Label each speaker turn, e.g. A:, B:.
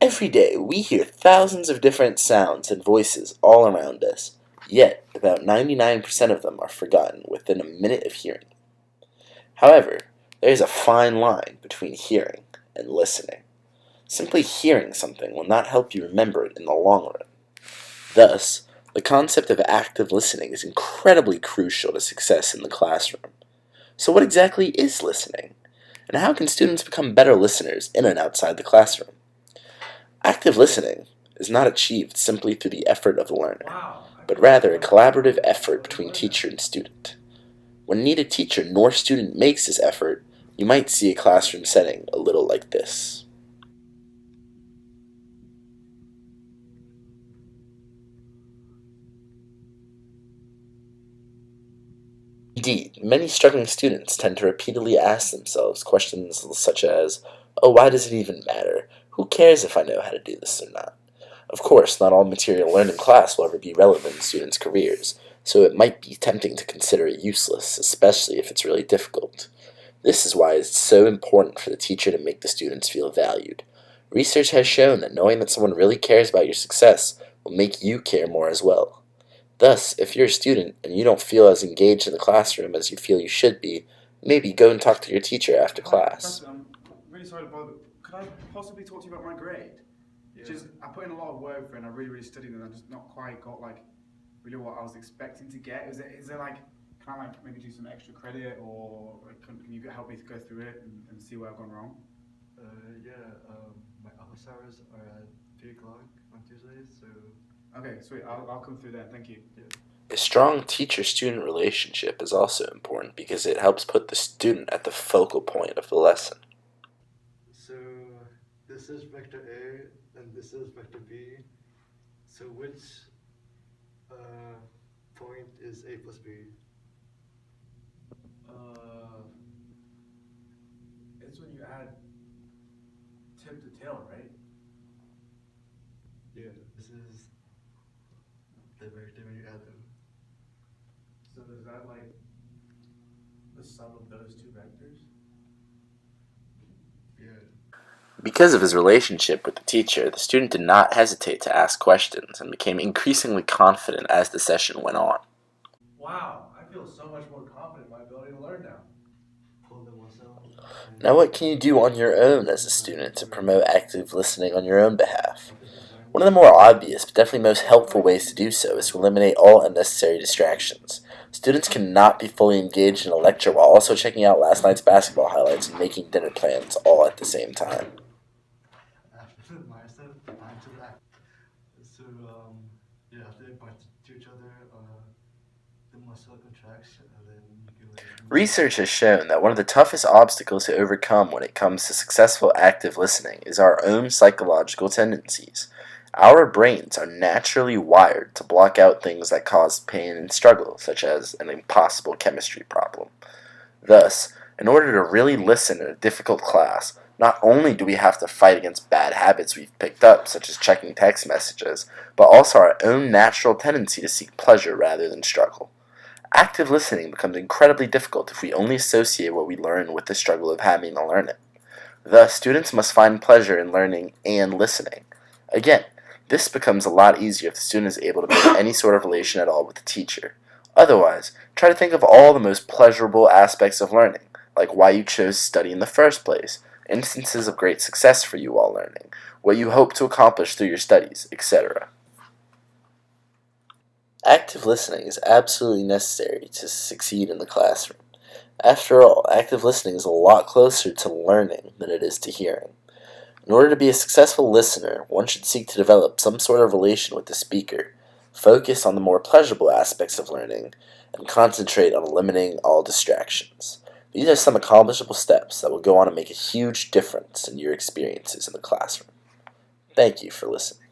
A: Every day we hear thousands of different sounds and voices all around us, yet about 99% of them are forgotten within a minute of hearing. However, there is a fine line between hearing and listening. Simply hearing something will not help you remember it in the long run. Thus, the concept of active listening is incredibly crucial to success in the classroom. So what exactly is listening? And how can students become better listeners in and outside the classroom? Active listening is not achieved simply through the effort of the learner, but rather a collaborative effort between teacher and student. When neither teacher nor student makes this effort, you might see a classroom setting a little like this. Indeed, many struggling students tend to repeatedly ask themselves questions such as, "Oh, why does it even matter? Who cares if I know how to do this or not?" Of course, not all material learned in class will ever be relevant in students' careers, so it might be tempting to consider it useless, especially if it's really difficult. This is why it's so important for the teacher to make the students feel valued. Research has shown that knowing that someone really cares about your success will make you care more as well. Thus, if you're a student and you don't feel as engaged in the classroom as you feel you should be, maybe go and talk to your teacher after class.
B: Professor, I'm really sorry to bother, but could I possibly talk to you about my grade?
C: Yeah.
B: Just I put in a lot of work for it and I really studied and I just not quite got like really what I was expecting to get. Is there like can I like maybe do some extra credit or like, can you help me to go through it and see where I've gone wrong?
C: Yeah, my office hours are at 3 o'clock on Tuesdays, so
B: Okay, sweet. I'll come through there. Thank you.
C: yeah.
A: A strong teacher-student relationship is also important because it helps put the student at the focal point of the lesson.
C: So this is vector A and this is vector B. So which uh, point is A plus B?
D: Uh, it's when you add tip to tail, right?
C: Yeah, this is the vector when you add them.
D: So is that like the sum of those two vectors?
C: Yeah.
A: Because of his relationship with the teacher, the student did not hesitate to ask questions and became increasingly confident as the session went on.
D: Wow, I feel so much more confident in my ability to learn now.
C: Pull the muscle.
A: Now, what can you do on your own as a student to promote active listening on your own behalf? One of the more obvious, but definitely most helpful ways to do so is to eliminate all unnecessary distractions. Students cannot be fully engaged in a lecture while also checking out last night's basketball highlights and making dinner plans all at the same time.
C: After myself, time to that. So yeah, after they punch to each other, the muscle contracts, and then you can like.
A: Research has shown that one of the toughest obstacles to overcome when it comes to successful active listening is our own psychological tendencies. Our brains are naturally wired to block out things that cause pain and struggle, such as an impossible chemistry problem. Thus, in order to really listen in a difficult class, not only do we have to fight against bad habits we've picked up, such as checking text messages, but also our own natural tendency to seek pleasure rather than struggle. Active listening becomes incredibly difficult if we only associate what we learn with the struggle of having to learn it. Thus, students must find pleasure in learning and listening. Again, this becomes a lot easier if the student is able to make any sort of relation at all with the teacher. Otherwise, try to think of all the most pleasurable aspects of learning, like why you chose to study in the first place, instances of great success for you while learning, what you hope to accomplish through your studies, etc. Active listening is absolutely necessary to succeed in the classroom. After all, active listening is a lot closer to learning than it is to hearing. In order to be a successful listener, one should seek to develop some sort of relation with the speaker, focus on the more pleasurable aspects of learning, and concentrate on eliminating all distractions. These are some accomplishable steps that will go on to make a huge difference in your experiences in the classroom. Thank you for listening.